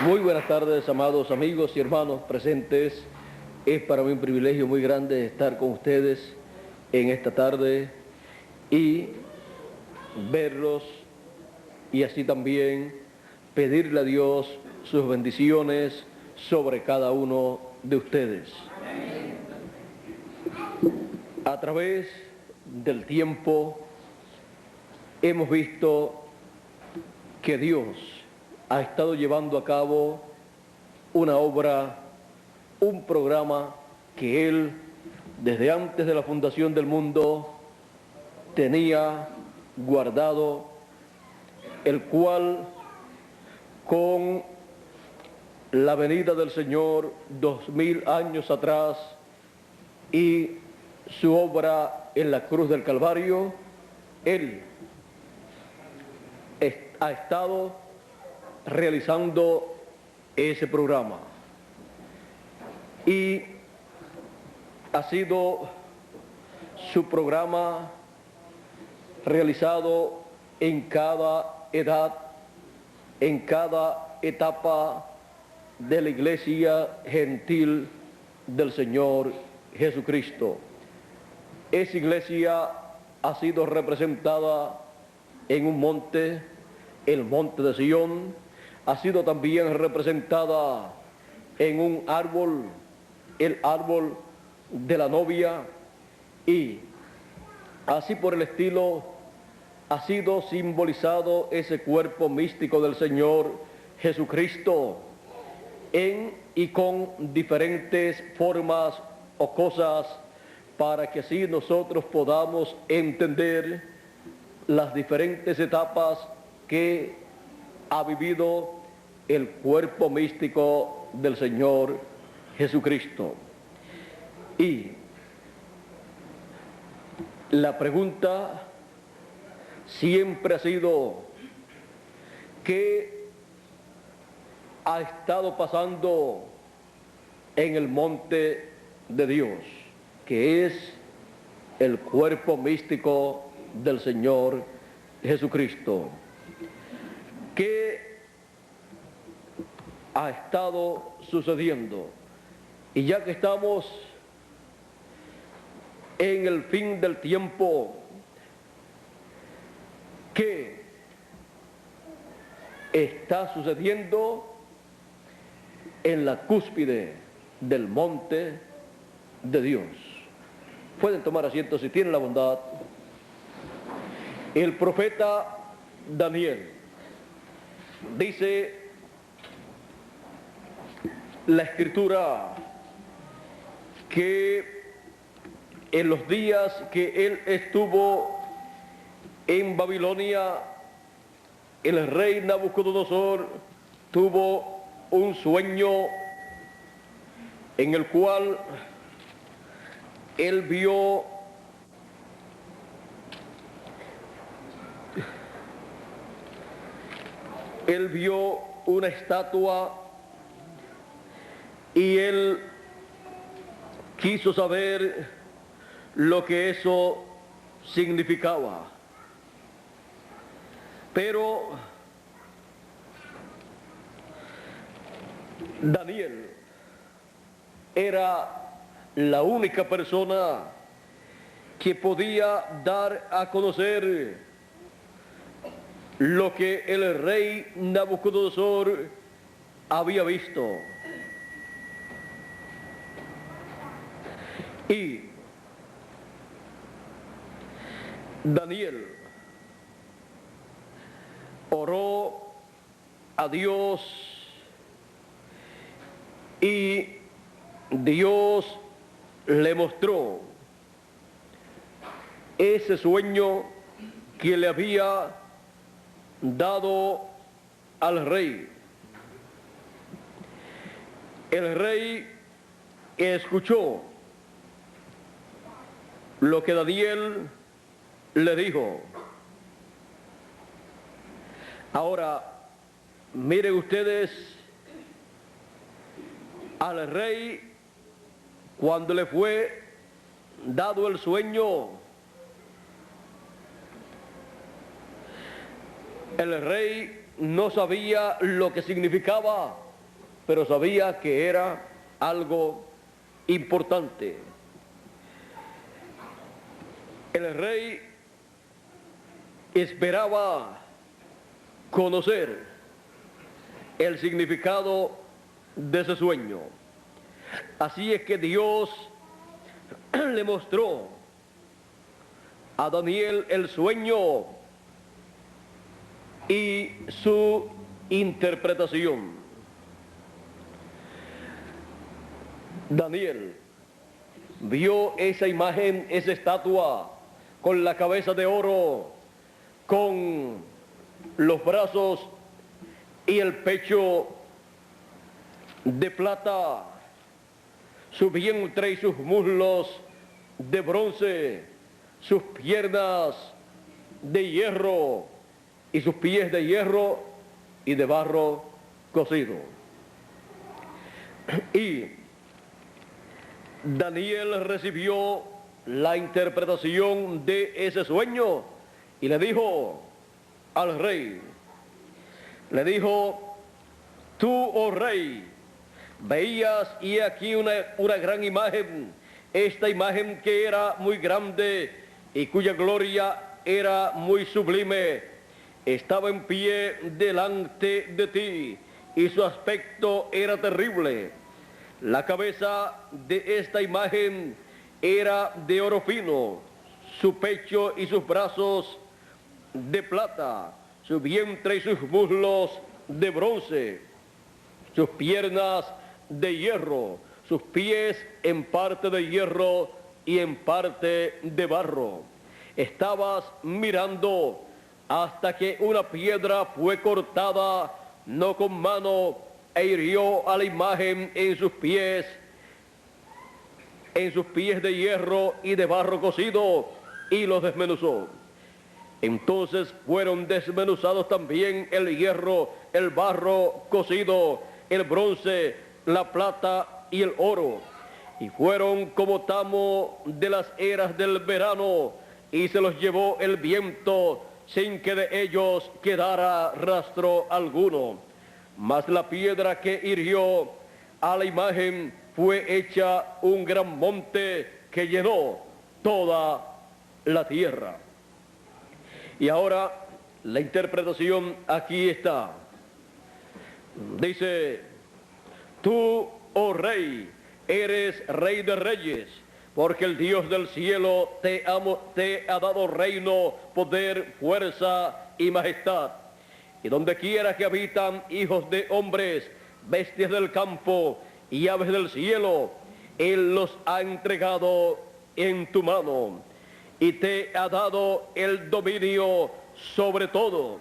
Muy buenas tardes, amados amigos y hermanos presentes. Es para mí un privilegio muy grande estar con ustedes en esta tarde y verlos y así también pedirle a Dios sus bendiciones sobre cada uno de ustedes. A través del tiempo hemos visto que Dios ha estado llevando a cabo una obra, un programa que Él, desde antes de la fundación del mundo, tenía guardado, el cual, con la venida del Señor 2000 años atrás y su obra en la cruz del Calvario, Él ha estado realizando ese programa y ha sido su programa realizado en cada edad, en cada etapa de la iglesia gentil del Señor Jesucristo. Esa iglesia ha sido representada en un monte, el monte de Sion, ha sido también representada en un árbol, el árbol de la novia, y así por el estilo ha sido simbolizado ese cuerpo místico del Señor Jesucristo en y con diferentes formas o cosas, para que así nosotros podamos entender las diferentes etapas que ha vivido el cuerpo místico del Señor Jesucristo. Y la pregunta siempre ha sido: ¿qué ha estado pasando en el monte de Dios, que es el cuerpo místico del Señor Jesucristo? ¿Qué ha estado sucediendo? Y ya que estamos en el fin del tiempo, ¿qué está sucediendo en la cúspide del monte de Dios? Pueden tomar asiento si tienen la bondad. El profeta Daniel dice la Escritura que en los días que él estuvo en Babilonia, el rey Nabucodonosor tuvo un sueño en el cual él vio una estatua y él quiso saber lo que eso significaba. Pero Daniel era la única persona que podía dar a conocer lo que el rey Nabucodonosor había visto. Y Daniel oró a Dios y Dios le mostró ese sueño que le había dado al rey. El rey escuchó lo que Daniel le dijo. Ahora, miren ustedes, al rey, cuando le fue dado el sueño, el rey no sabía lo que significaba pero sabía que era algo importante. El rey esperaba conocer el significado de ese sueño. Así es que Dios le mostró a Daniel el sueño y su interpretación. Daniel vio esa imagen, esa estatua con la cabeza de oro, con los brazos y el pecho de plata, su vientre y sus muslos de bronce, sus piernas de hierro y sus pies de hierro y de barro cocido. Y Daniel recibió la interpretación de ese sueño y le dijo al rey, le dijo: tú, oh rey, veías y aquí una gran imagen, esta imagen que era muy grande y cuya gloria era muy sublime, estaba en pie delante de ti y su aspecto era terrible. La cabeza de esta imagen era de oro fino, su pecho y sus brazos de plata, su vientre y sus muslos de bronce, sus piernas de hierro, sus pies en parte de hierro y en parte de barro. Estabas mirando hasta que una piedra fue cortada, no con mano, e hirió a la imagen en sus pies de hierro y de barro cocido, y los desmenuzó. Entonces fueron desmenuzados también el hierro, el barro cocido, el bronce, la plata y el oro, y fueron como tamo de las eras del verano, y se los llevó el viento sin que de ellos quedara rastro alguno. Mas la piedra que hirió a la imagen fue hecha un gran monte que llenó toda la tierra. Y ahora la interpretación aquí está. Dice: tú, oh rey, eres rey de reyes, porque el Dios del cielo te ha dado reino, poder, fuerza y majestad. Y donde quiera que habitan hijos de hombres, bestias del campo y aves del cielo, Él los ha entregado en tu mano y te ha dado el dominio sobre todo.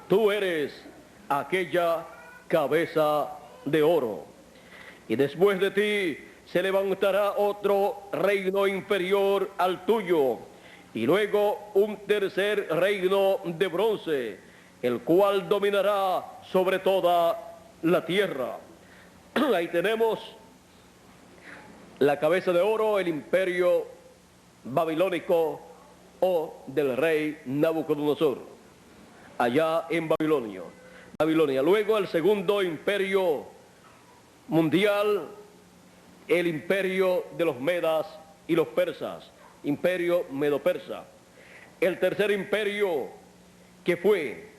Tú eres aquella cabeza de oro. Y después de ti se levantará otro reino inferior al tuyo, y luego un tercer reino de bronce, el cual dominará sobre toda la tierra. Ahí tenemos la cabeza de oro, el imperio babilónico o del rey Nabucodonosor, allá en Babilonia. Luego el segundo imperio mundial, el imperio de los medas y los persas, imperio medo-persa. El tercer imperio, que fue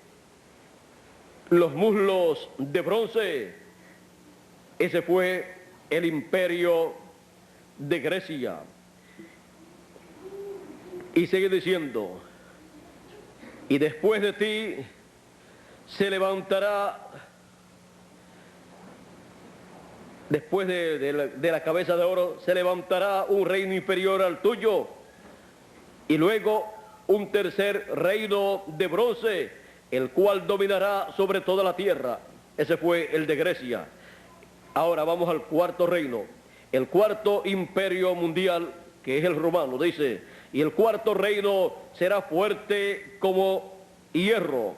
los muslos de bronce, ese fue el imperio de Grecia. Y sigue diciendo: y después de ti se levantará, después de la cabeza de oro, se levantará un reino inferior al tuyo, y luego un tercer reino de bronce, el cual dominará sobre toda la tierra. Ese fue el de Grecia. Ahora vamos al cuarto reino, el cuarto imperio mundial, que es el romano. Dice: y el cuarto reino será fuerte como hierro,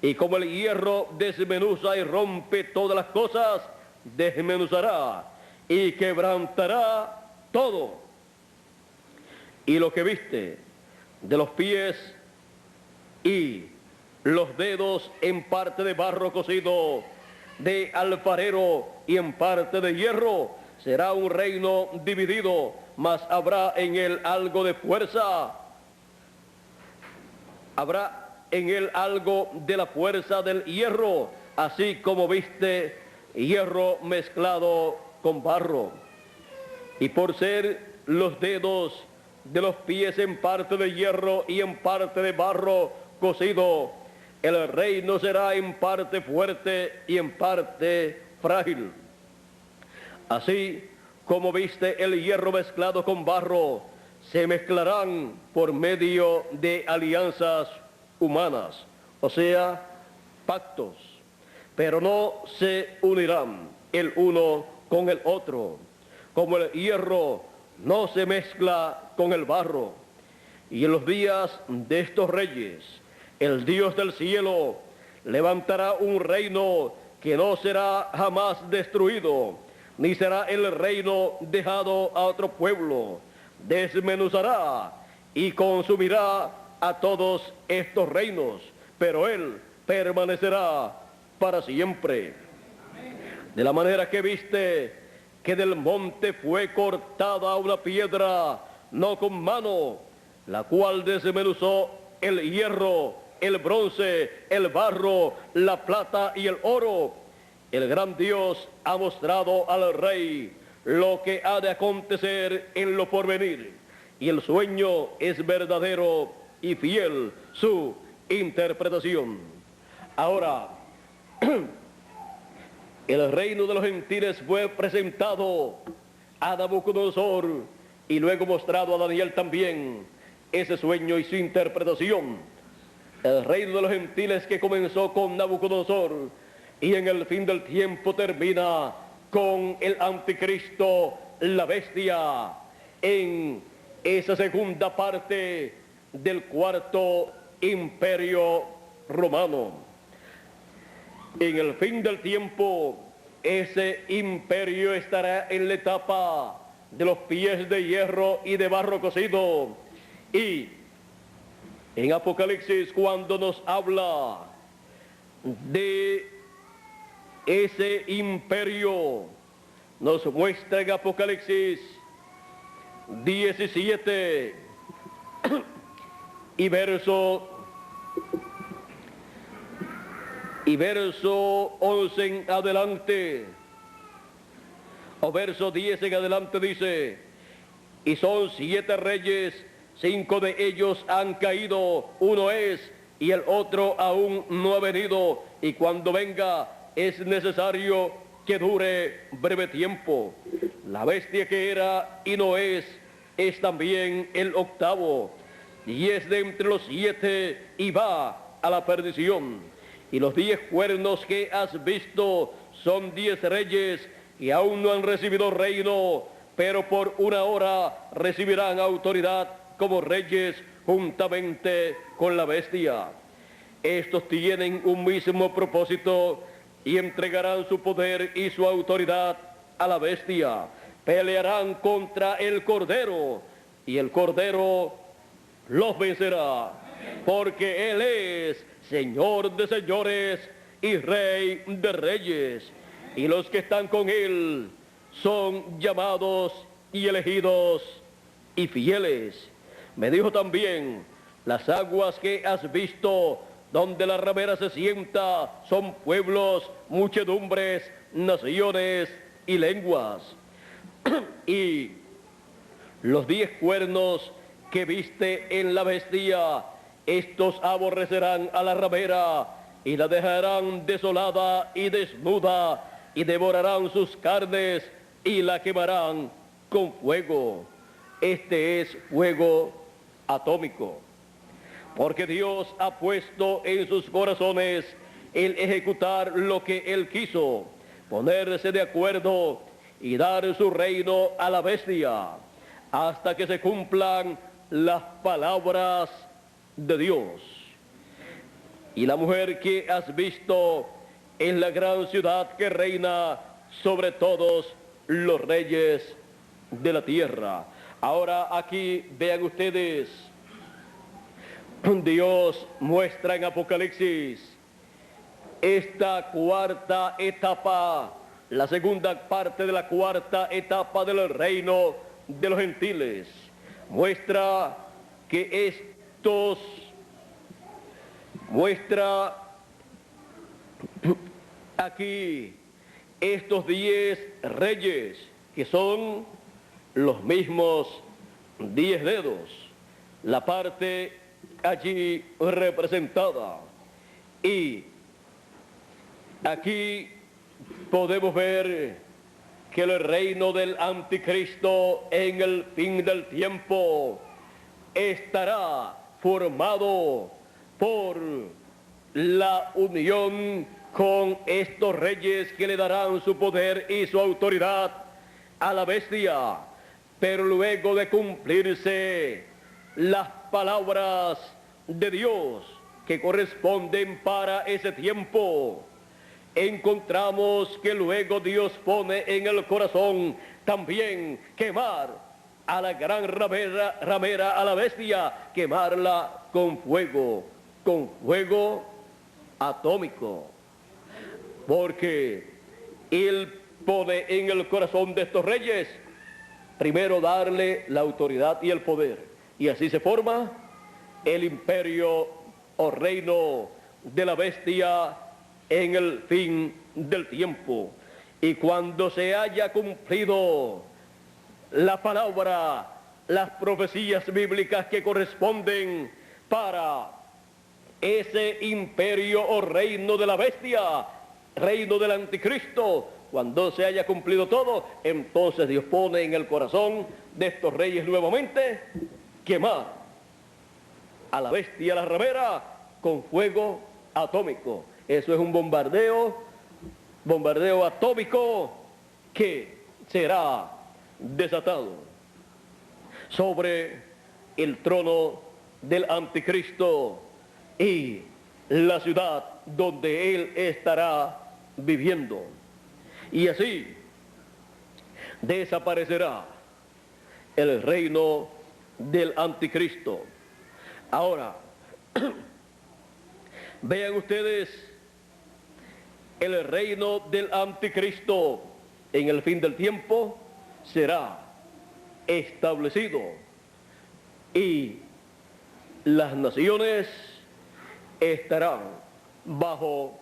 y como el hierro desmenuza y rompe todas las cosas, desmenuzará y quebrantará todo. Y lo que viste de los pies y los dedos en parte de barro cocido, de alfarero y en parte de hierro. Será un reino dividido, mas habrá en él algo de fuerza. Habrá en él algo de la fuerza del hierro, así como viste hierro mezclado con barro. Y por ser los dedos de los pies en parte de hierro y en parte de barro cocido, el reino será en parte fuerte y en parte frágil. Así como viste el hierro mezclado con barro, se mezclarán por medio de alianzas humanas, o sea, pactos, pero no se unirán el uno con el otro, como el hierro no se mezcla con el barro. Y en los días de estos reyes, el Dios del cielo levantará un reino que no será jamás destruido, ni será el reino dejado a otro pueblo. Desmenuzará y consumirá a todos estos reinos, pero él permanecerá para siempre. De la manera que viste que del monte fue cortada una piedra, no con mano, la cual desmenuzó el hierro, el bronce, el barro, la plata y el oro. El gran Dios ha mostrado al rey lo que ha de acontecer en lo porvenir, y el sueño es verdadero y fiel su interpretación. Ahora, el reino de los gentiles fue presentado a Nabucodonosor y luego mostrado a Daniel también ese sueño y su interpretación. El reino de los gentiles que comenzó con Nabucodonosor y en el fin del tiempo termina con el anticristo, la bestia, en esa segunda parte del cuarto imperio romano. En el fin del tiempo, ese imperio estará en la etapa de los pies de hierro y de barro cocido. Y en Apocalipsis, cuando nos habla de ese imperio, nos muestra en Apocalipsis 17 y verso 11 en adelante, o verso 10 en adelante, dice: y son 7 reyes, 5 de ellos han caído, uno es, y el otro aún no ha venido, y cuando venga es necesario que dure breve tiempo. La bestia que era y no es también el octavo, y es de entre los 7 y va a la perdición. Y los 10 cuernos que has visto son 10 reyes que aún no han recibido reino, pero por una hora recibirán autoridad como reyes juntamente con la bestia. Estos tienen un mismo propósito y entregarán su poder y su autoridad a la bestia. Pelearán contra el Cordero y el Cordero los vencerá, porque Él es Señor de señores y Rey de reyes, y los que están con Él son llamados y elegidos y fieles. Me dijo también: las aguas que has visto, donde la ramera se sienta, son pueblos, muchedumbres, naciones y lenguas. Y los 10 cuernos que viste en la bestia, estos aborrecerán a la ramera y la dejarán desolada y desnuda, y devorarán sus carnes y la quemarán con fuego. Este es fuego atómico, porque Dios ha puesto en sus corazones el ejecutar lo que Él quiso, ponerse de acuerdo y dar su reino a la bestia, hasta que se cumplan las palabras de Dios. Y la mujer que has visto es la gran ciudad que reina sobre todos los reyes de la tierra. Ahora aquí vean ustedes, Dios muestra en Apocalipsis esta cuarta etapa, la segunda parte de la cuarta etapa del reino de los gentiles. Muestra aquí estos 10 reyes, que son los mismos 10 dedos, la parte allí representada. Y aquí podemos ver que el reino del anticristo en el fin del tiempo estará formado por la unión con estos reyes que le darán su poder y su autoridad a la bestia. Pero luego de cumplirse las palabras de Dios que corresponden para ese tiempo, encontramos que luego Dios pone en el corazón también quemar a la gran ramera, a la bestia, quemarla con fuego atómico. Porque Él pone en el corazón de estos reyes, primero darle la autoridad y el poder. Y así se forma el imperio o reino de la bestia en el fin del tiempo. Y cuando se haya cumplido la palabra, las profecías bíblicas que corresponden para ese imperio o reino de la bestia, reino del anticristo, cuando se haya cumplido todo, entonces Dios pone en el corazón de estos reyes nuevamente quemar a la bestia, a la ramera, con fuego atómico. Eso es un bombardeo atómico que será desatado sobre el trono del anticristo y la ciudad donde él estará viviendo. Y así desaparecerá el reino del anticristo. Ahora, vean ustedes, el reino del anticristo en el fin del tiempo será establecido y las naciones estarán bajo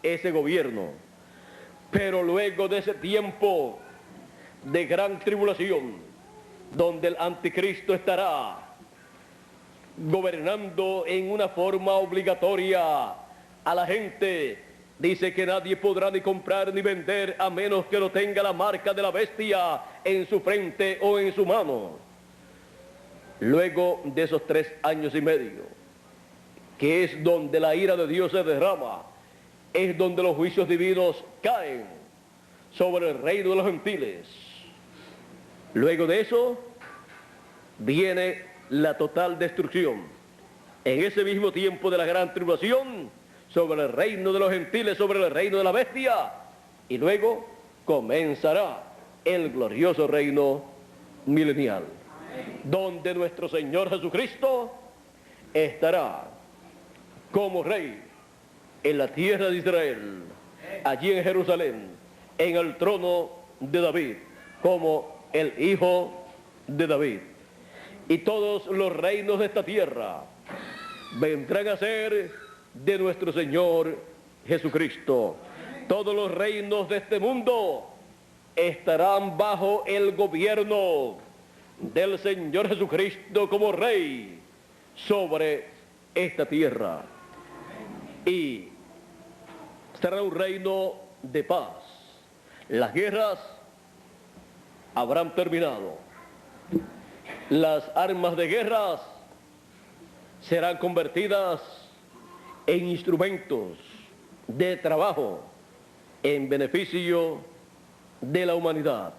ese gobierno. Pero luego de ese tiempo de gran tribulación, donde el anticristo estará gobernando en una forma obligatoria a la gente, dice que nadie podrá ni comprar ni vender a menos que no tenga la marca de la bestia en su frente o en su mano. Luego de esos 3 años y medio, que es donde la ira de Dios se derrama, es donde los juicios divinos caen sobre el reino de los gentiles. Luego de eso viene la total destrucción. En ese mismo tiempo de la gran tribulación, sobre el reino de los gentiles, sobre el reino de la bestia, y luego comenzará el glorioso reino milenial, donde nuestro Señor Jesucristo estará como rey en la tierra de Israel, allí en Jerusalén, en el trono de David, como el hijo de David. Y todos los reinos de esta tierra vendrán a ser de nuestro Señor Jesucristo. Todos los reinos de este mundo estarán bajo el gobierno del Señor Jesucristo como Rey sobre esta tierra. Y será un reino de paz. Las guerras habrán terminado. Las armas de guerra serán convertidas en instrumentos de trabajo en beneficio de la humanidad.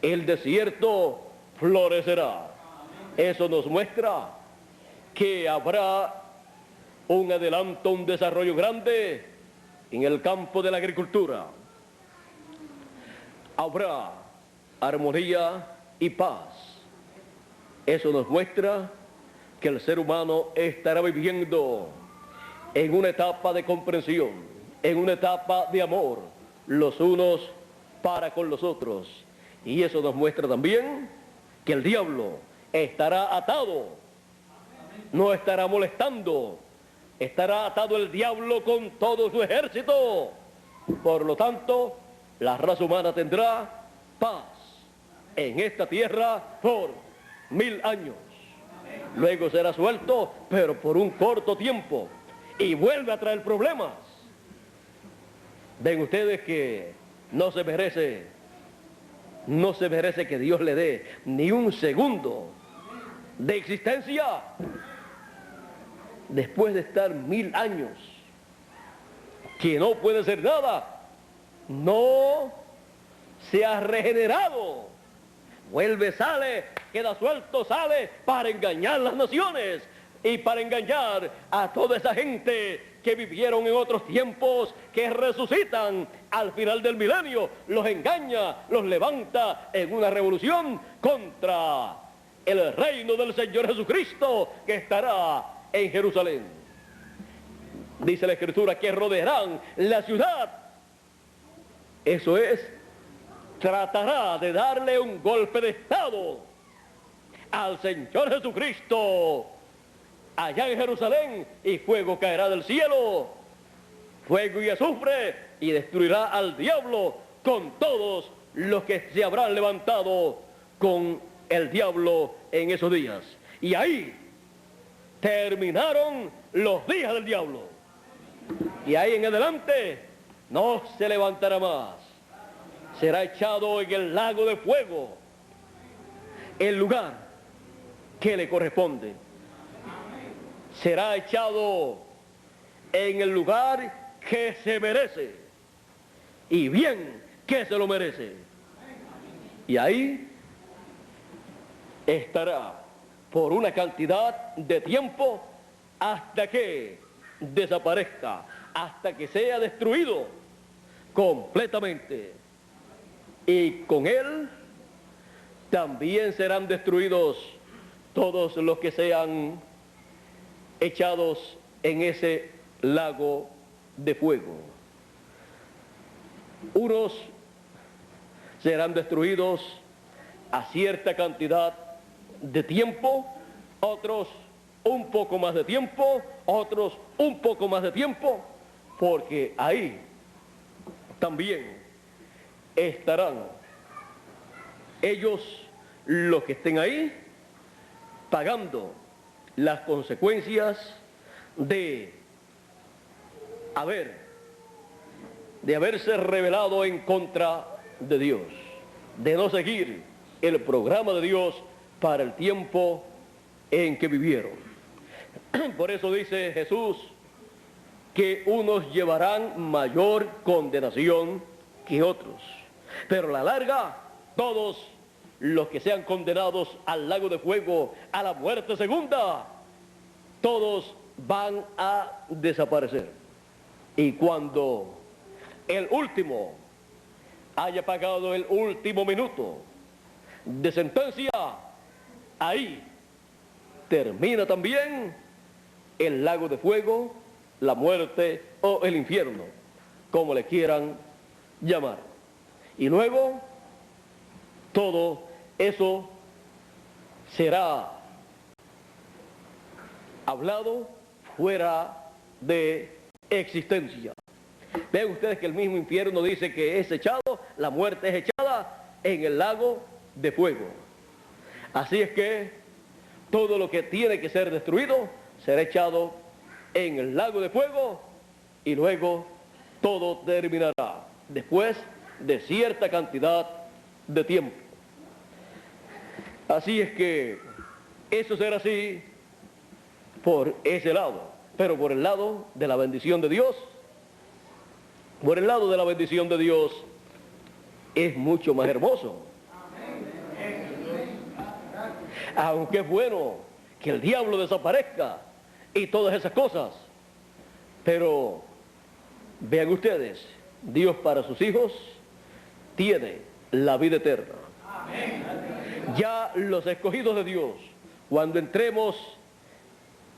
El desierto florecerá. Eso nos muestra que habrá un adelanto, un desarrollo grande en el campo de la agricultura. Habrá armonía y paz. Eso nos muestra que el ser humano estará viviendo en una etapa de comprensión, en una etapa de amor los unos para con los otros. Y eso nos muestra también que el diablo estará atado, no estará molestando, estará atado el diablo con todo su ejército. Por lo tanto, la raza humana tendrá paz en esta tierra por 1000 años. Luego será suelto, pero por un corto tiempo, y vuelve a traer problemas. Ven ustedes que no se merece que Dios le dé ni un segundo de existencia después de estar 1000 años, que no puede ser nada, no se ha regenerado, vuelve, sale, queda suelto, sale para engañar las naciones y para engañar a toda esa gente que vivieron en otros tiempos, que resucitan al final del milenio, los engaña, los levanta en una revolución contra el reino del Señor Jesucristo que estará en Jerusalén. Dice la Escritura que rodearán la ciudad. Eso es, tratará de darle un golpe de estado al Señor Jesucristo allá en Jerusalén, y fuego caerá del cielo, fuego y azufre, y destruirá al diablo con todos los que se habrán levantado con el diablo en esos días. Y ahí terminaron los días del diablo, y ahí en adelante no se levantará más. Será echado en el lago de fuego, el lugar que le corresponde. Será echado en el lugar que se merece, y bien que se lo merece. Y ahí estará por una cantidad de tiempo hasta que desaparezca, hasta que sea destruido completamente. Y con él también serán destruidos todos los que sean echados en ese lago de fuego. Unos serán destruidos a cierta cantidad de tiempo, otros un poco más de tiempo, otros un poco más de tiempo, porque ahí también estarán ellos, los que estén ahí, pagando las consecuencias de haberse rebelado en contra de Dios, de no seguir el programa de Dios para el tiempo en que vivieron. Por eso dice Jesús que unos llevarán mayor condenación que otros, pero a la larga todos los que sean condenados al lago de fuego, a la muerte segunda, todos van a desaparecer. Y cuando el último haya pagado el último minuto de sentencia, ahí termina también el lago de fuego, la muerte o el infierno, como le quieran llamar. Y luego todo eso será hablado fuera de existencia. Ven ustedes que el mismo infierno dice que es echado, la muerte es echada en el lago de fuego. Así es que todo lo que tiene que ser destruido será echado en el lago de fuego, y luego todo terminará después de cierta cantidad de tiempo. Así es que eso será así por ese lado, pero por el lado de la bendición de Dios, por el lado de la bendición de Dios es mucho más hermoso. Aunque es bueno que el diablo desaparezca y todas esas cosas, pero vean ustedes, Dios para sus hijos tiene la vida eterna. Ya los escogidos de Dios, cuando entremos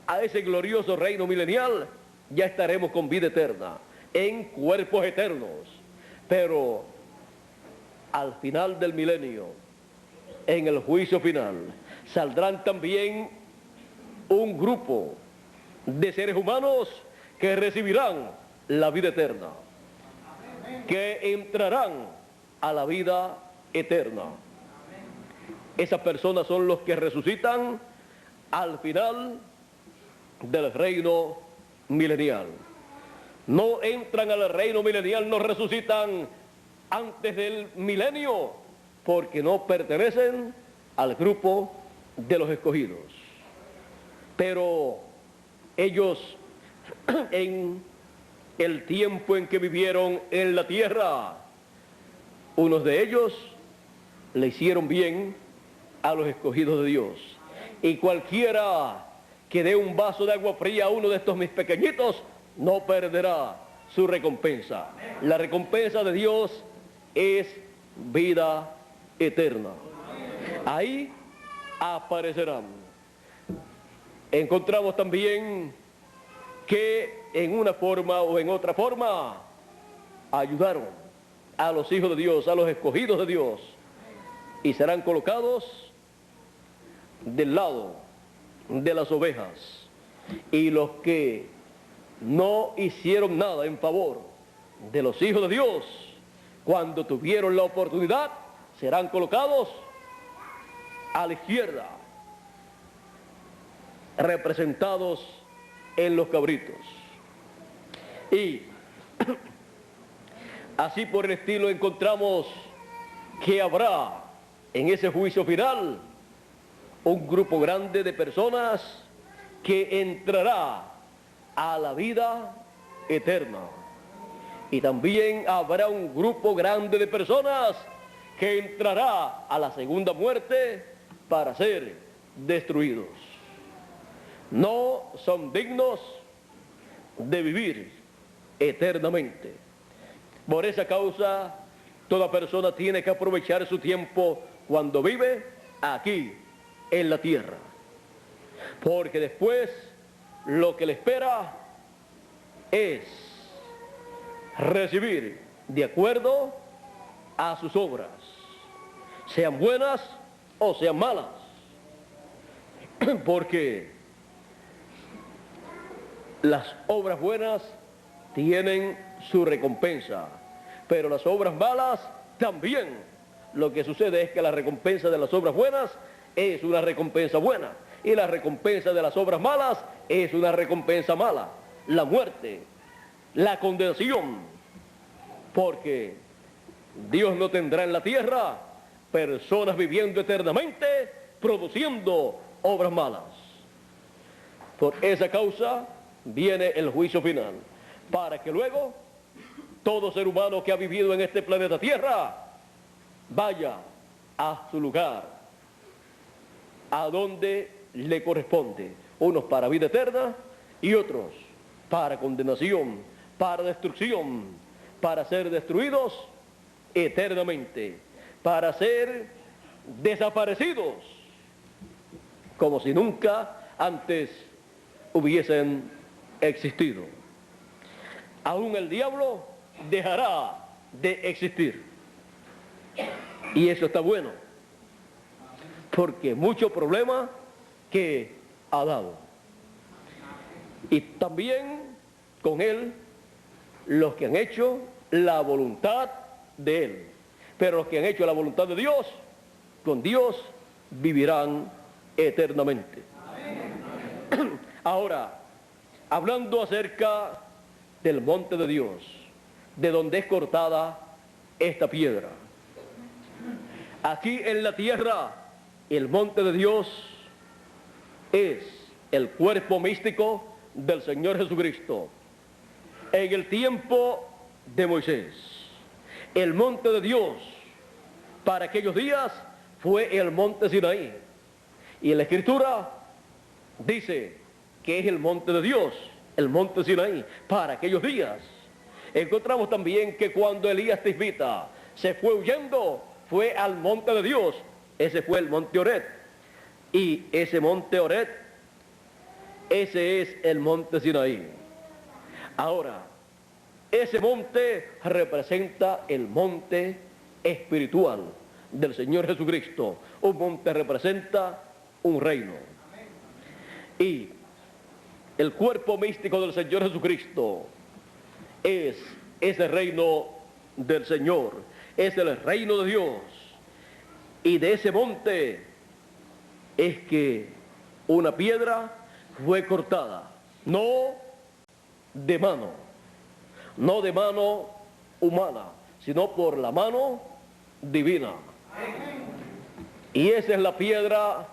a ese glorioso reino milenial, ya estaremos con vida eterna. en cuerpos eternos. Pero al final del milenio, en el juicio final, saldrán también un grupo de seres humanos que recibirán la vida eterna, que entrarán a la vida eterna. Esas personas son los que resucitan al final del reino milenial. No entran al reino milenial, no resucitan antes del milenio, porque no pertenecen al grupo de los escogidos. Pero ellos, en el tiempo en que vivieron en la tierra, unos de ellos le hicieron bien a los escogidos de Dios. Y cualquiera que dé un vaso de agua fría a uno de estos mis pequeñitos, no perderá su recompensa. La recompensa de Dios es vida eterna. Ahí aparecerán. Encontramos también que en una forma o en otra forma ayudaron a los hijos de Dios, a los escogidos de Dios, y serán colocados del lado de las ovejas. Y los que no hicieron nada en favor de los hijos de Dios, cuando tuvieron la oportunidad, serán colocados a la izquierda, representados en los cabritos. Y así por el estilo encontramos que habrá en ese juicio final un grupo grande de personas que entrará a la vida eterna. Y también habrá un grupo grande de personas que entrará a la segunda muerte para ser destruidos. No son dignos de vivir eternamente. Por esa causa, toda persona tiene que aprovechar su tiempo cuando vive aquí en la tierra. Porque después lo que le espera es recibir de acuerdo a sus obras, sean buenas o sean malas. Porque las obras buenas tienen su recompensa, pero las obras malas también. Lo que sucede es que la recompensa de las obras buenas es una recompensa buena, y la recompensa de las obras malas es una recompensa mala, la muerte, la condenación, porque Dios no tendrá en la tierra personas viviendo eternamente produciendo obras malas. Por esa causa viene el juicio final, para que luego todo ser humano que ha vivido en este planeta Tierra vaya a su lugar, a donde le corresponde, unos para vida eterna y otros para condenación, para destrucción, para ser destruidos eternamente, para ser desaparecidos, como si nunca antes hubiesen existido. Aún el diablo dejará de existir. Y eso está bueno, porque mucho problema que ha dado. Y también con él los que han hecho la voluntad de él. Pero los que han hecho la voluntad de Dios, con Dios vivirán eternamente. Ahora, hablando acerca del monte de Dios, de donde es cortada esta piedra. Aquí en la tierra, el monte de Dios es el cuerpo místico del Señor Jesucristo. En el tiempo de Moisés, el monte de Dios para aquellos días fue el monte Sinaí. Y en la Escritura dice que es el monte de Dios, el monte Sinaí, para aquellos días. Encontramos también que cuando Elías Tisbita se fue huyendo, fue al monte de Dios. Ese fue el monte Oret. Y ese monte Oret, ese es el monte Sinaí. Ahora, Ese monte representa el monte espiritual del Señor Jesucristo. Un monte representa un reino. Y el cuerpo místico del Señor Jesucristo es ese reino del Señor, es el reino de Dios. Y de ese monte es que una piedra fue cortada, no de mano, no de mano humana, sino por la mano divina. Y esa es la piedra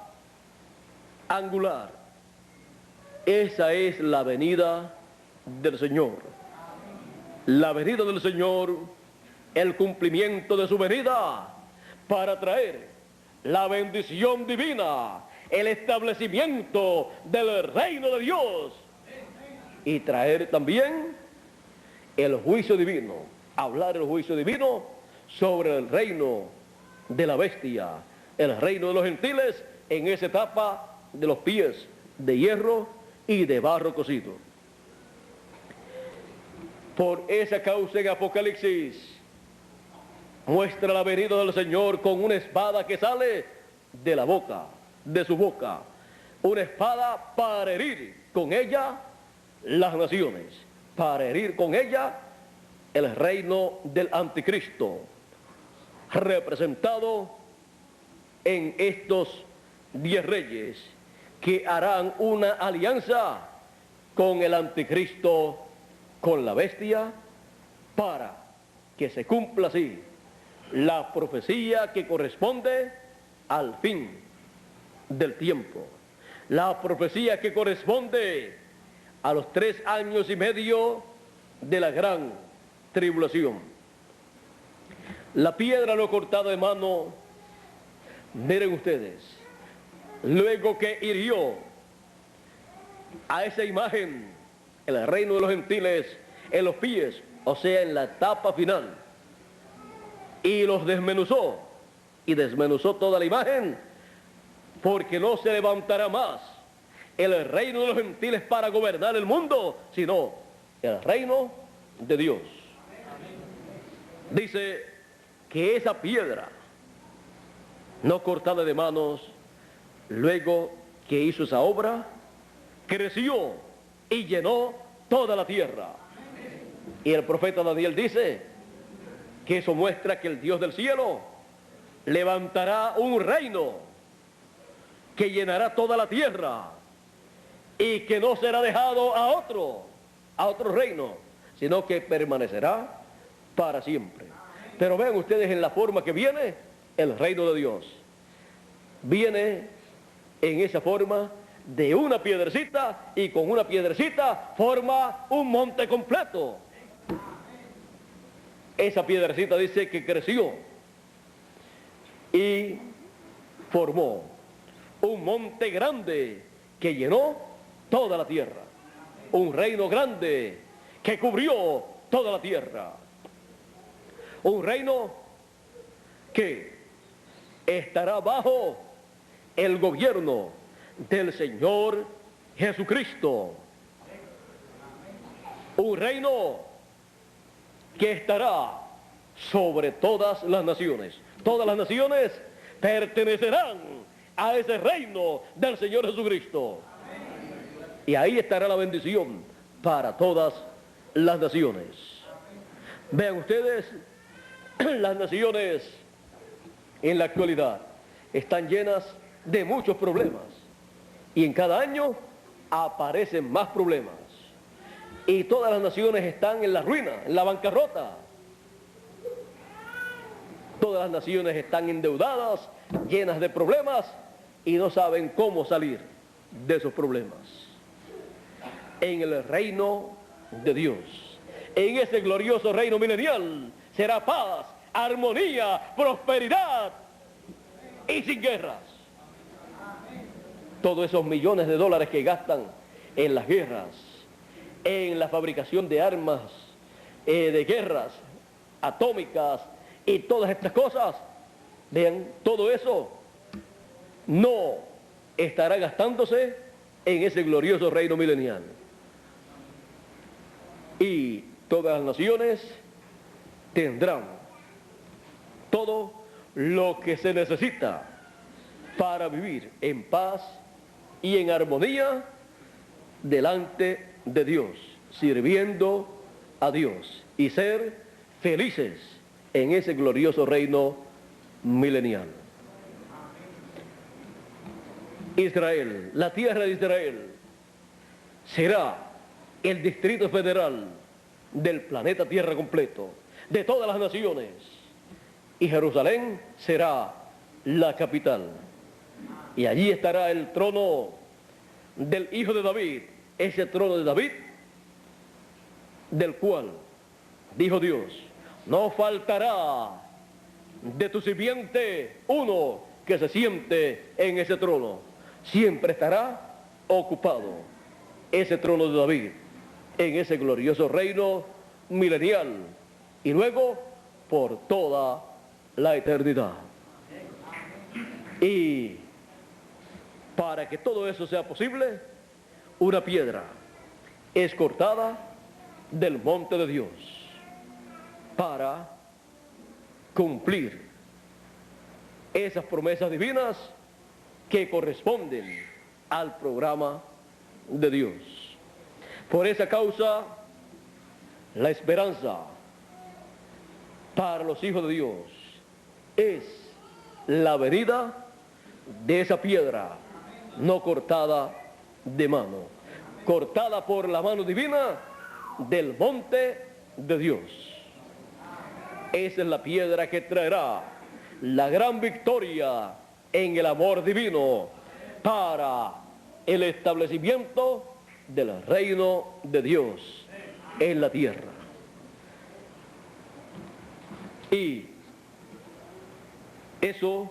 angular. Esa es la venida del Señor. La venida del Señor, el cumplimiento de su venida para traer la bendición divina, el establecimiento del reino de Dios y traer también el juicio divino, hablar el juicio divino sobre el reino de la bestia, el reino de los gentiles en esa etapa de los pies de hierro y de barro cocido. Por esa causa en Apocalipsis muestra la venida del Señor con una espada que sale de la boca, de su boca, una espada para herir con ella las naciones, para herir con ella el reino del anticristo, representado en estos 10 reyes que harán una alianza con el anticristo, con la bestia, para que se cumpla así la profecía que corresponde al fin del tiempo, la profecía que corresponde a los 3 años y medio de la gran tribulación. La piedra no cortada de mano, miren ustedes, luego que hirió a esa imagen, el reino de los gentiles, en los pies, o sea, en la etapa final, y los desmenuzó, y desmenuzó toda la imagen, porque no se levantará más el reino de los gentiles para gobernar el mundo, sino el reino de Dios. Dice que esa piedra no cortada de manos, luego que hizo esa obra, creció y llenó toda la tierra. Y el profeta Daniel dice que eso muestra que el Dios del cielo levantará un reino que llenará toda la tierra y que no será dejado a otro reino, sino que permanecerá para siempre. Pero vean ustedes en la forma que viene el reino de Dios. Viene en esa forma de una piedrecita, y con una piedrecita forma un monte completo. Esa piedrecita dice que creció y formó un monte grande que llenó toda la tierra. Un reino grande que cubrió toda la tierra. Un reino que estará bajo el gobierno del Señor Jesucristo. Un reino que estará sobre todas las naciones. Todas las naciones pertenecerán a ese reino del Señor Jesucristo. Y ahí estará la bendición para todas las naciones. Vean ustedes, las naciones en la actualidad están llenas de muchos problemas. Y en cada año aparecen más problemas. Y todas las naciones están en la ruina, en la bancarrota. Todas las naciones están endeudadas, llenas de problemas, y no saben cómo salir de esos problemas. En el reino de Dios, en ese glorioso reino milenial, será paz, armonía, prosperidad y sin guerras. Todos esos millones de dólares que gastan en las guerras, en la fabricación de armas, de guerras atómicas y todas estas cosas, vean, todo eso no estará gastándose en ese glorioso reino milenial. Y todas las naciones tendrán todo lo que se necesita para vivir en paz y en armonía delante de Dios, sirviendo a Dios y ser felices en ese glorioso reino milenial. Israel, la tierra de Israel, será el distrito federal del planeta Tierra completo, de todas las naciones, y Jerusalén será la capital. Y allí estará el trono del hijo de David, ese trono de David, del cual, dijo Dios, no faltará de tu simiente uno que se siente en ese trono. Siempre estará ocupado ese trono de David en ese glorioso reino milenial y luego por toda la eternidad. Y para que todo eso sea posible, una piedra es cortada del monte de Dios para cumplir esas promesas divinas que corresponden al programa de Dios. Por esa causa, la esperanza para los hijos de Dios es la venida de esa piedra no cortada de mano, cortada por la mano divina del monte de Dios. Esa es la piedra que traerá la gran victoria en el amor divino para el establecimiento del reino de Dios en la tierra. Y eso,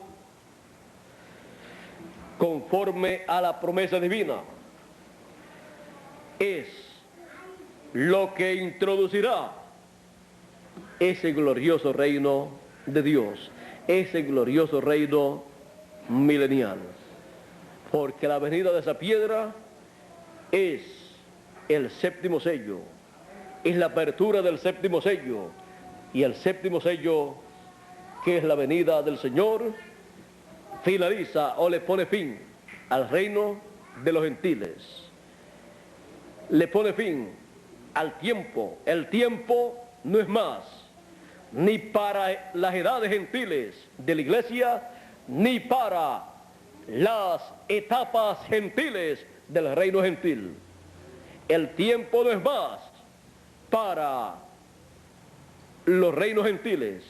conforme a la promesa divina, es lo que introducirá ese glorioso reino de Dios, ese glorioso reino milenial. Porque la venida de esa piedra es el séptimo sello, es la apertura del séptimo sello, y el séptimo sello, que es la venida del Señor, finaliza o le pone fin al reino de los gentiles. Le pone fin al tiempo. El tiempo no es más ni para las edades gentiles de la iglesia, ni para las etapas gentiles del reino gentil. El tiempo no es más para los reinos gentiles,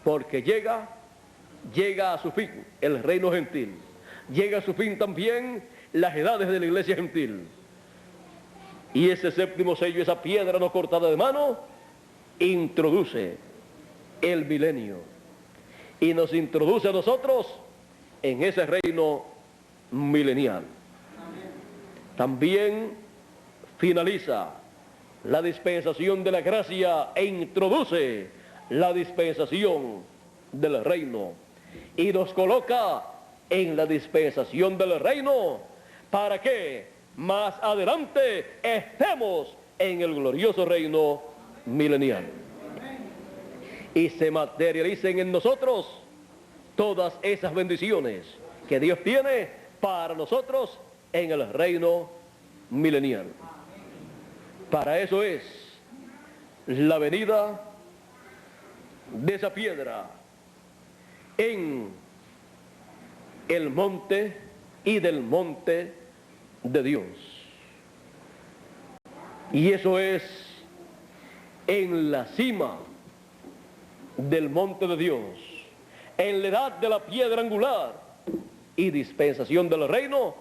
porque llega a su fin el reino gentil. Llega a su fin también las edades de la iglesia gentil. Y ese séptimo sello, esa piedra no cortada de mano, introduce el milenio. Y nos introduce a nosotros en ese reino milenial. También finaliza la dispensación de la gracia e introduce la dispensación del reino. Y nos coloca en la dispensación del reino para que más adelante estemos en el glorioso reino milenial. Y se materialicen en nosotros todas esas bendiciones que Dios tiene para nosotros en el reino milenial. Para eso es la venida de esa piedra en el monte y del monte de Dios. Y eso es en la cima del monte de Dios, en la edad de la piedra angular y dispensación del reino,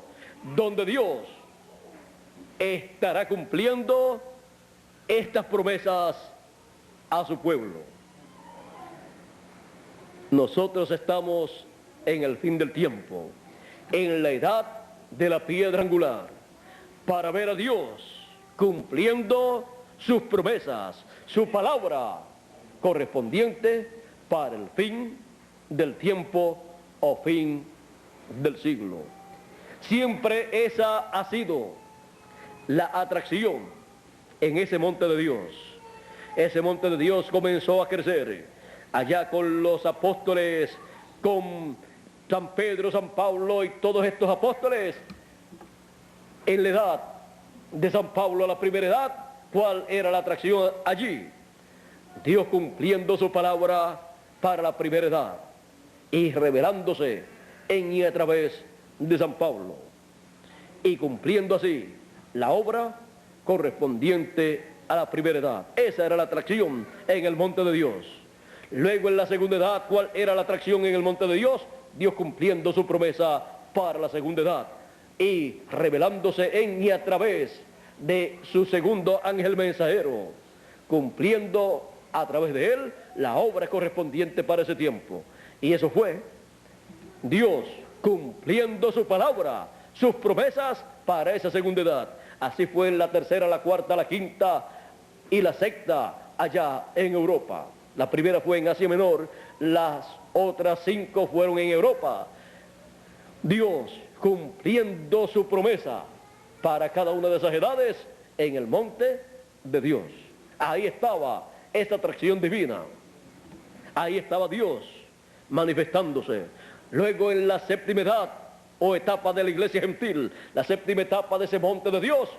donde Dios estará cumpliendo estas promesas a su pueblo. Nosotros estamos en el fin del tiempo, en la edad de la piedra angular, para ver a Dios cumpliendo sus promesas, su palabra correspondiente para el fin del tiempo o fin del siglo. Siempre esa ha sido la atracción en ese monte de Dios, ese monte de Dios comenzó a crecer. Allá con los apóstoles, con San Pedro, San Pablo y todos estos apóstoles, en la edad de San Pablo, la primera edad, ¿cuál era la atracción allí? Dios cumpliendo su palabra para la primera edad y revelándose en y a través de San Pablo y cumpliendo así la obra correspondiente a la primera edad. Esa era la atracción en el monte de Dios. Luego en la segunda edad, ¿cuál era la atracción en el monte de Dios? Dios cumpliendo su promesa para la segunda edad y revelándose en y a través de su segundo ángel mensajero, cumpliendo a través de él la obra correspondiente para ese tiempo. Y eso fue Dios cumpliendo su palabra, sus promesas para esa segunda edad. Así fue en la tercera, la cuarta, la quinta y la sexta allá en Europa. La primera fue en Asia Menor, las otras 5 fueron en Europa. Dios cumpliendo su promesa para cada una de esas edades en el monte de Dios. Ahí estaba esa atracción divina. Ahí estaba Dios manifestándose. Luego en la séptima edad o etapa de la iglesia gentil, la séptima etapa de ese monte de Dios,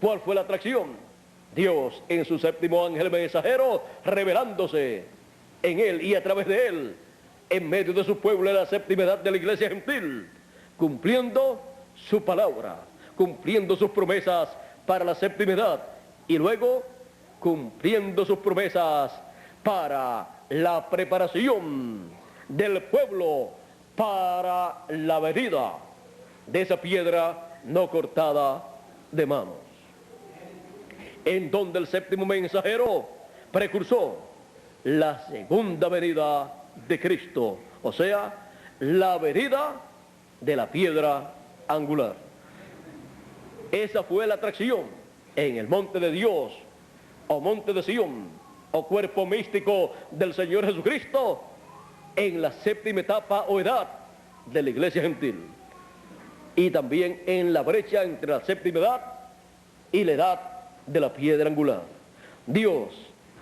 ¿cuál fue la atracción? Dios en su séptimo ángel mensajero revelándose en él y a través de él en medio de su pueblo en la séptima edad de la iglesia gentil, cumpliendo su palabra, cumpliendo sus promesas para la séptima edad y luego cumpliendo sus promesas para la preparación del pueblo para la venida de esa piedra no cortada de manos, en donde el séptimo mensajero precursó la segunda venida de Cristo, o sea, la venida de la piedra angular. Esa fue la atracción en el monte de Dios, o monte de Sión, o cuerpo místico del Señor Jesucristo, en la séptima etapa o edad de la iglesia gentil, y también en la brecha entre la séptima edad y la edad de la piedra angular. Dios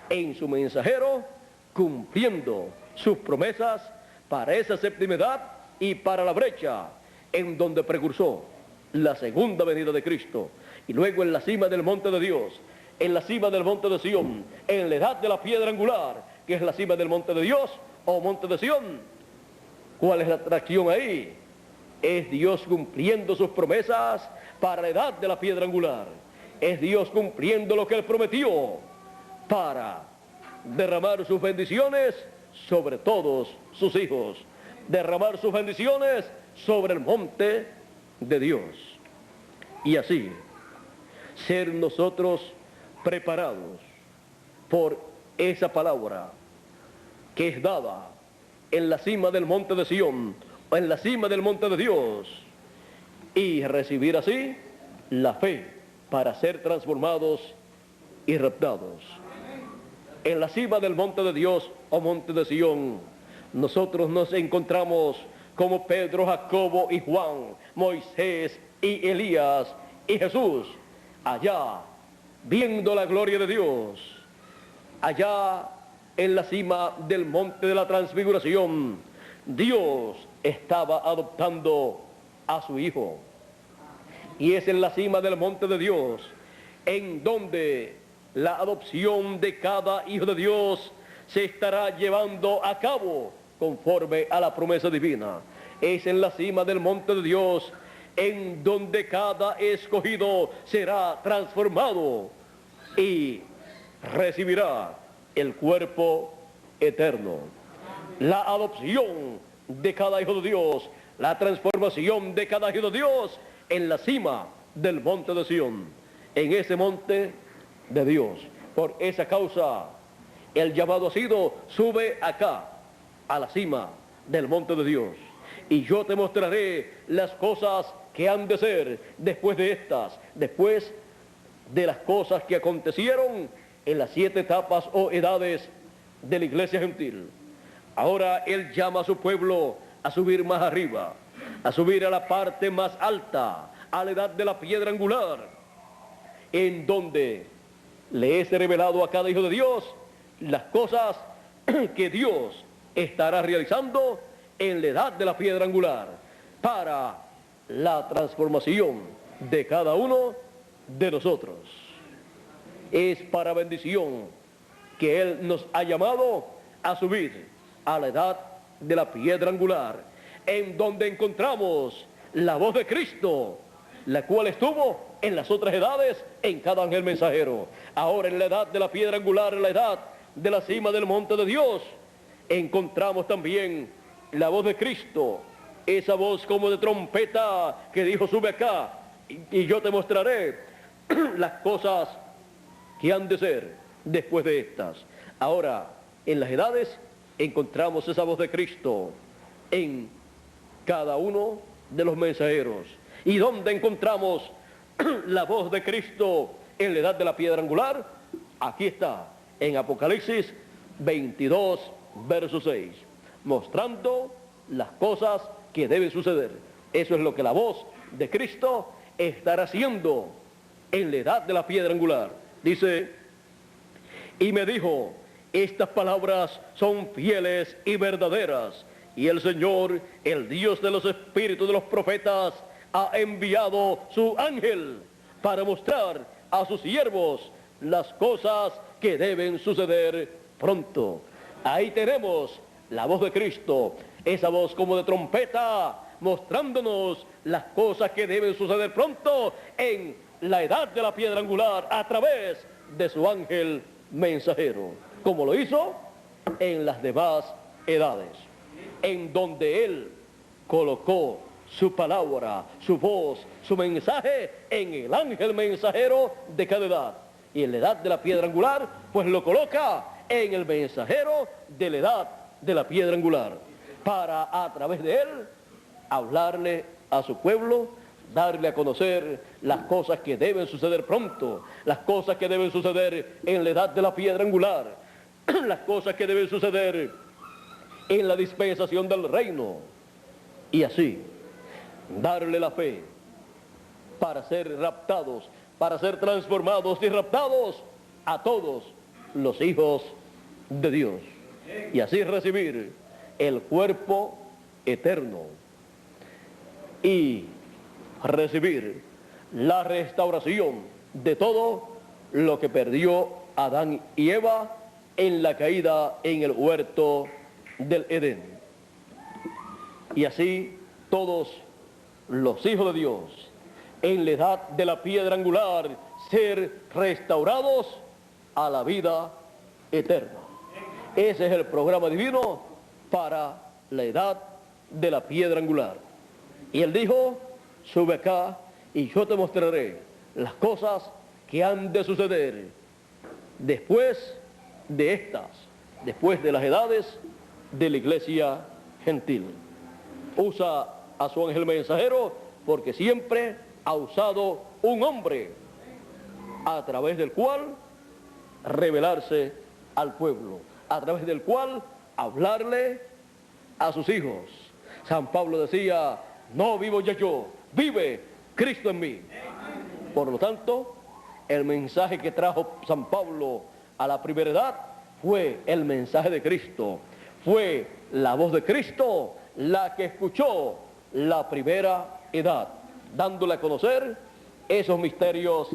en su mensajero cumpliendo sus promesas para esa séptima edad y para la brecha en donde precursó la segunda venida de Cristo, y luego en la cima del monte de Dios, en la cima del monte de Sión, en la edad de la piedra angular, que es la cima del monte de Dios o monte de Sión. ¿Cuál es la atracción ahí? Es Dios cumpliendo sus promesas para la edad de la piedra angular. Es Dios cumpliendo lo que Él prometió para derramar sus bendiciones sobre todos sus hijos, derramar sus bendiciones sobre el monte de Dios. Y así, ser nosotros preparados por esa palabra que es dada en la cima del monte de Sión, o en la cima del monte de Dios, y recibir así la fe para ser transformados y raptados. En la cima del monte de Dios o monte de Sión, nosotros nos encontramos como Pedro, Jacobo y Juan, Moisés y Elías y Jesús, allá viendo la gloria de Dios, allá en la cima del monte de la transfiguración. Dios estaba adoptando a su Hijo, y es en la cima del monte de Dios en donde la adopción de cada hijo de Dios se estará llevando a cabo conforme a la promesa divina. Es en la cima del monte de Dios en donde cada escogido será transformado y recibirá el cuerpo eterno. La adopción de cada hijo de Dios, la transformación de cada hijo de Dios en la cima del monte de Sión, en ese monte de Dios. Por esa causa el llamado ha sido: sube acá a la cima del monte de Dios y yo te mostraré las cosas que han de ser después de estas, después de las cosas que acontecieron en las 7 etapas o edades de la iglesia gentil. Ahora Él llama a su pueblo a subir más arriba, a subir a la parte más alta, a la edad de la piedra angular, en donde le es revelado a cada hijo de Dios las cosas que Dios estará realizando en la edad de la piedra angular para la transformación de cada uno de nosotros. Es para bendición que Él nos ha llamado a subir a la edad de la piedra angular, en donde encontramos la voz de Cristo, la cual estuvo en las otras edades en cada ángel mensajero. Ahora en la edad de la piedra angular, en la edad de la cima del monte de Dios, encontramos también la voz de Cristo, esa voz como de trompeta que dijo: sube acá y yo te mostraré las cosas que han de ser después de estas. Ahora, en las edades encontramos esa voz de Cristo en cada uno de los mensajeros. ¿Y dónde encontramos la voz de Cristo en la edad de la piedra angular? Aquí está, en Apocalipsis 22, verso 6, mostrando las cosas que deben suceder. Eso es lo que la voz de Cristo estará haciendo en la edad de la piedra angular. Dice: y me dijo, estas palabras son fieles y verdaderas, y el Señor, el Dios de los espíritus de los profetas, ha enviado su ángel para mostrar a sus siervos las cosas que deben suceder pronto. Ahí tenemos la voz de Cristo, esa voz como de trompeta, mostrándonos las cosas que deben suceder pronto en la edad de la piedra angular a través de su ángel mensajero, como lo hizo en las demás edades, en donde Él colocó su palabra, su voz, su mensaje en el ángel mensajero de cada edad. Y en la edad de la piedra angular, pues lo coloca en el mensajero de la edad de la piedra angular, para a través de él hablarle a su pueblo, darle a conocer las cosas que deben suceder pronto, las cosas que deben suceder en la edad de la piedra angular, las cosas que deben suceder en la dispensación del reino, y así darle la fe para ser raptados, para ser transformados y raptados a todos los hijos de Dios, y así recibir el cuerpo eterno y recibir la restauración de todo lo que perdió Adán y Eva en la caída en el huerto del Edén. Y así todos los hijos de Dios en la edad de la piedra angular ser restaurados a la vida eterna. Ese es el programa divino para la edad de la piedra angular. Y él dijo: sube acá y yo te mostraré las cosas que han de suceder después de estas, después de las edades de la iglesia gentil. Usa a su ángel mensajero porque siempre ha usado un hombre a través del cual revelarse al pueblo, a través del cual hablarle a sus hijos. San Pablo decía: no vivo ya yo, vive Cristo en mí. Por lo tanto, el mensaje que trajo San Pablo a la primera edad fue el mensaje de Cristo, fue la voz de Cristo la que escuchó la primera edad, dándole a conocer esos misterios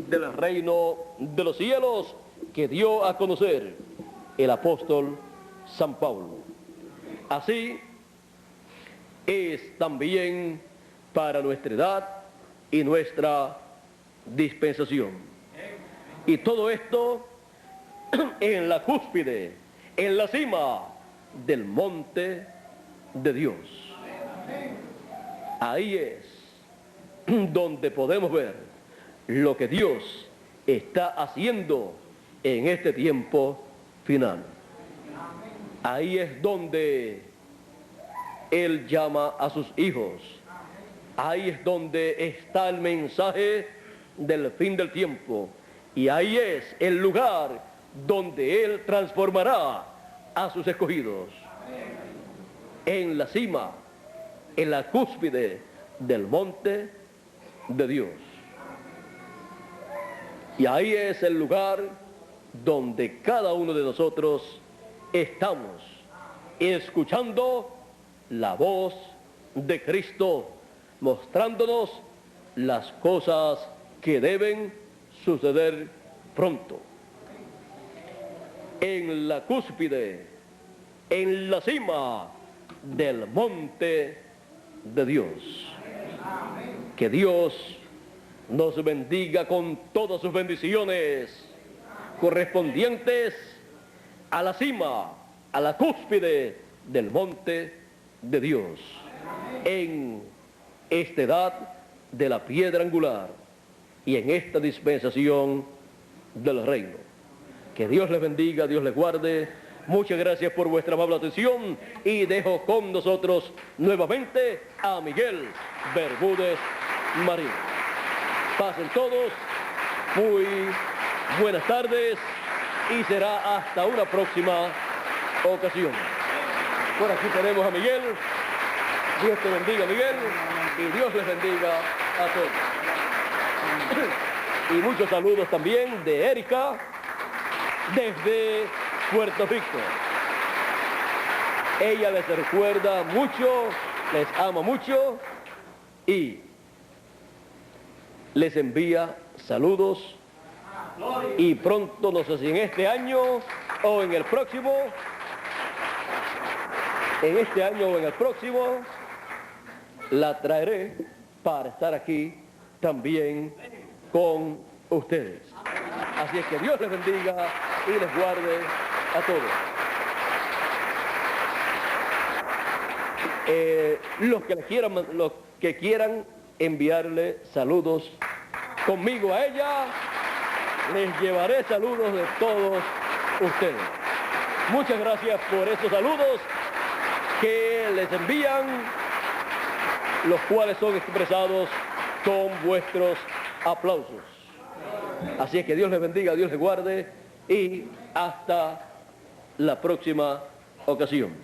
del reino de los cielos que dio a conocer el apóstol San Pablo. Así es también para nuestra edad y nuestra dispensación. Y todo esto en la cúspide, en la cima del monte de Dios. Ahí es donde podemos ver lo que Dios está haciendo en este tiempo final. Ahí es donde Él llama a sus hijos. Ahí es donde está el mensaje del fin del tiempo. Y ahí es el lugar donde Él transformará a sus escogidos. En la cima, en la cúspide del monte de Dios. Y ahí es el lugar donde cada uno de nosotros estamos escuchando la voz de Cristo, mostrándonos las cosas que deben suceder pronto. En la cúspide, en la cima del monte de Dios. Que Dios nos bendiga con todas sus bendiciones correspondientes a la cima, a la cúspide del monte de Dios, en esta edad de la piedra angular y en esta dispensación del reino. Que Dios les bendiga, Dios les guarde. Muchas gracias por vuestra amable atención y dejo con nosotros nuevamente a Miguel Bermúdez Marín. Pasen todos, muy buenas tardes y será hasta una próxima ocasión. Por aquí tenemos a Miguel. Dios te bendiga, Miguel, y Dios les bendiga a todos. Y muchos saludos también de Erika desde Puerto Rico. Ella les recuerda mucho, les ama mucho y les envía saludos y pronto, no sé si en este año o en el próximo, la traeré para estar aquí también con ustedes. Así es que Dios les bendiga y les guarde a todos. Los que quieran enviarle saludos conmigo a ella, les llevaré saludos de todos ustedes. Muchas gracias por estos saludos que les envían, los cuales son expresados con vuestros aplausos. Así es que Dios les bendiga, Dios les guarde y hasta la próxima ocasión.